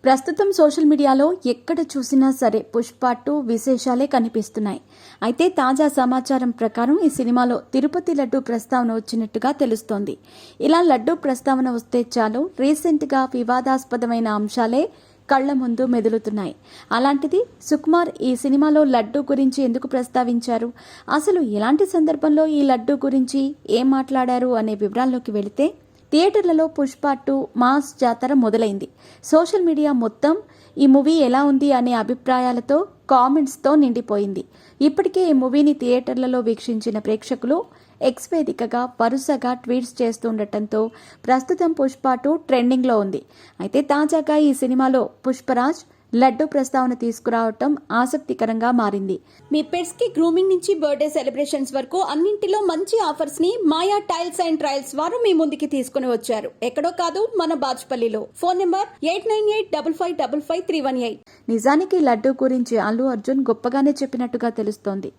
ప్రస్తుతం సోషల్ మీడియాలో ఎక్కడ చూసినా సరే పుష్ప 2 విశేషాలే కనిపిస్తున్నాయి. అయితే తాజా సమాచారం ప్రకారం ఈ సినిమాలో తిరుపతి లడ్డూ ప్రస్తావన వచ్చినట్టుగా తెలుస్తోంది. ఇలా లడ్డూ ప్రస్తావన వస్తే చాలు రీసెంట్గా వివాదాస్పదమైన అంశాలే కళ్ల ముందు మెదులుతున్నాయి. అలాంటిది సుకుమార్ ఈ సినిమాలో లడ్డూ గురించి ఎందుకు ప్రస్తావించారు, అసలు ఎలాంటి సందర్భంలో ఈ లడ్డూ గురించి ఏం మాట్లాడారు అనే వివరాల్లోకి వెళితే, థియేటర్లలో పుష్ప 2 మాస్ జాతర మొదలైంది. సోషల్ మీడియా మొత్తం ఈ మూవీ ఎలా ఉంది అనే అభిప్రాయాలతో, కామెంట్స్తో నిండిపోయింది. ఇప్పటికే ఈ మూవీని థియేటర్లలో వీక్షించిన ప్రేక్షకులు ఎక్స్ వేదికగా వరుసగా ట్వీట్స్ చేస్తుండటంతో ప్రస్తుతం పుష్ప 2 ట్రెండింగ్లో ఉంది. అయితే తాజాగా ఈ సినిమాలో పుష్పరాజ్ లడ్డూ ప్రస్తావన తీసుకురావటం ఆసక్తికరంగా మారింది. మీ పెట్స్ కి గ్రూమింగ్ నుంచి బర్త్డే సెలబ్రేషన్స్ వరకు అన్నింటిలో మంచి ఆఫర్స్ ని మాయా టైల్స్ అండ్ ట్రయల్స్ వారు మీ ముందుకి తీసుకుని వచ్చారు. ఎక్కడో కాదు, మన బాజ్పల్లిలో. Phone number 8985555318. నిజానికి లడ్డూ గురించి అల్లు అర్జున్ గొప్పగానే చెప్పినట్టుగా తెలుస్తోంది.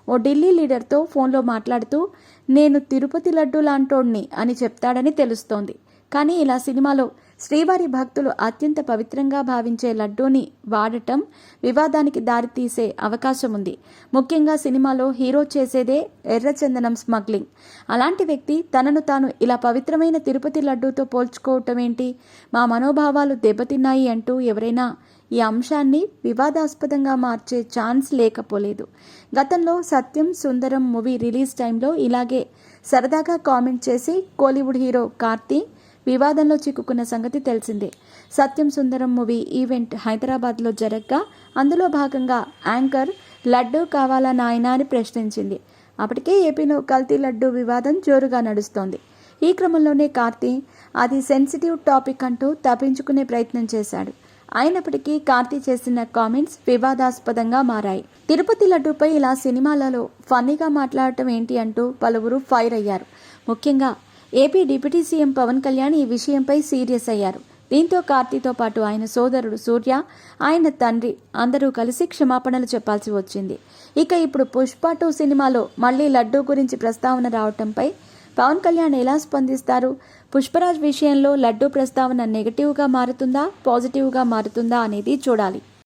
ఓ ఢిల్లీ లీడర్తో ఫోన్లో మాట్లాడుతూ నేను తిరుపతి లడ్డూ లాంటోడ్ని అని చెప్తాడని తెలుస్తోంది. కానీ ఇలా సినిమాలో శ్రీవారి భక్తులు అత్యంత పవిత్రంగా భావించే లడ్డూని వాడటం వివాదానికి దారితీసే అవకాశం ఉంది. ముఖ్యంగా సినిమాలో హీరో చేసేదే ఎర్రచందనం స్మగ్లింగ్. అలాంటి వ్యక్తి తనను తాను ఇలా పవిత్రమైన తిరుపతి లడ్డూతో పోల్చుకోవటం ఏంటి, మా మనోభావాలు దెబ్బతిన్నాయి అంటూ ఎవరైనా ఈ అంశాన్ని వివాదాస్పదంగా మార్చే ఛాన్స్ లేకపోలేదు. గతంలో సత్యం సుందరం మూవీ రిలీజ్ టైంలో ఇలాగే సరదాగా కామెంట్ చేసి కోలీవుడ్ హీరో కార్తీ వివాదంలో చిక్కుకున్న సంగతి తెలిసిందే. సత్యం సుందరం మూవీ ఈవెంట్ హైదరాబాద్లో జరగ్గా అందులో భాగంగా యాంకర్ లడ్డూ కావాలా నాయనా అని ప్రశ్నించింది. అప్పటికే ఏపీలో కల్తీ లడ్డూ వివాదం జోరుగా నడుస్తోంది. ఈ క్రమంలోనే కార్తీ అది సెన్సిటివ్ టాపిక్ అంటూ తప్పించుకునే ప్రయత్నం చేశాడు. అయినప్పటికీ కార్తీ చేసిన కామెంట్స్ వివాదాస్పదంగా మారాయి. తిరుపతి లడ్డూపై ఇలా సినిమాలలో ఫన్నీగా మాట్లాడటం ఏంటి అంటూ పలువురు ఫైర్ అయ్యారు. ముఖ్యంగా AP deputy CM Pawan Kalyan ఈ విషయంపై సీరియస్ అయ్యారు. దీంతో కార్తీతో పాటు ఆయన సోదరుడు సూర్య, ఆయన తండ్రి అందరూ కలిసి క్షమాపణలు చెప్పాల్సి వచ్చింది. ఇక ఇప్పుడు పుష్ప 2 సినిమాలో మళ్లీ లడ్డూ గురించి ప్రస్తావన రావటంపై పవన్ కళ్యాణ్ ఎలా స్పందిస్తారు, పుష్పరాజ్ విషయంలో లడ్డూ ప్రస్తావన నెగటివ్గా మారుతుందా, పాజిటివ్గా మారుతుందా అనేది చూడాలి.